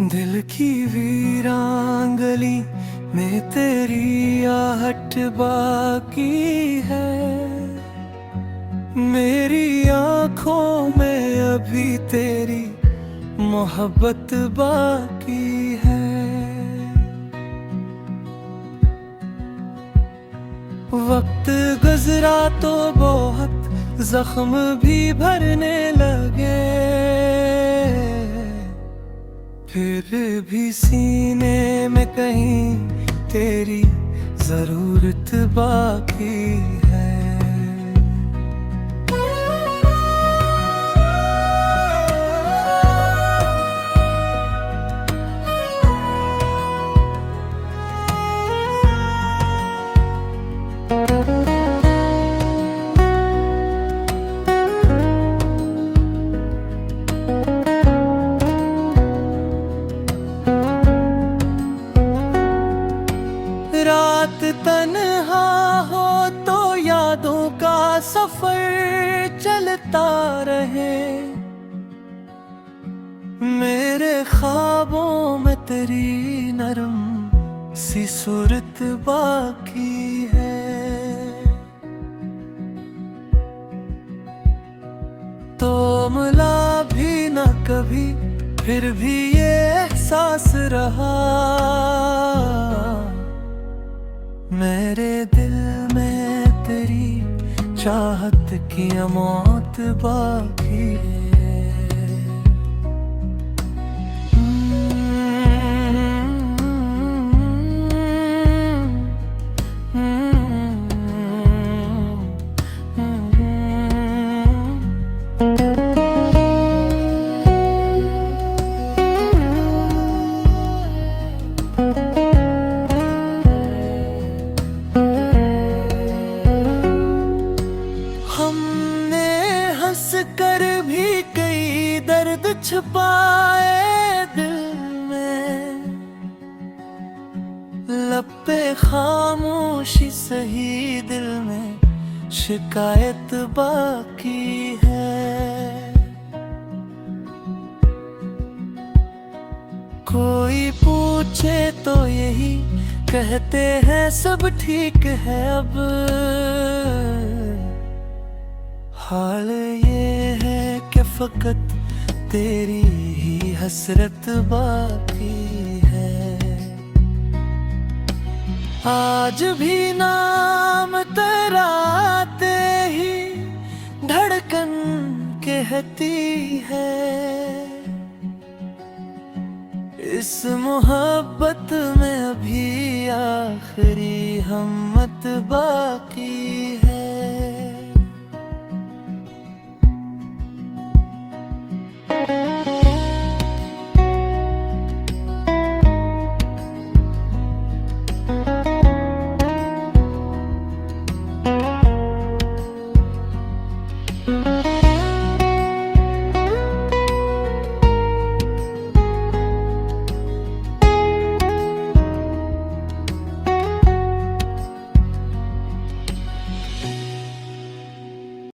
दिल की वीरान गली में तेरी आहट बाकी है। मेरी आंखों में अभी तेरी मोहब्बत बाकी है। वक्त गुजरा तो बहुत जख्म भी भरने लगे, फिर भी सीने में कहीं तेरी जरूरत बाकी है। रात तन्हा हो तो यादों का सफर चलता रहे। मेरे ख्वाबों में तेरी नरम सी सूरत बाकी है। तो मिला भी न कभी, फिर भी ये एहसास रहा। मेरे दिल में तेरी चाहत की मौत बाकी है। हमने हंस कर भी कई दर्द छुपाए दिल में। लब पे खामोशी सही, दिल में शिकायत बाकी है। कोई पूछे तो यही कहते हैं सब ठीक है अब। हाल ये है कि फकत तेरी ही हसरत बाकी है। आज भी नाम तेरा आते ही धड़कन कहती है। इस मोहब्बत में अभी आखिरी हिम्मत बाकी है।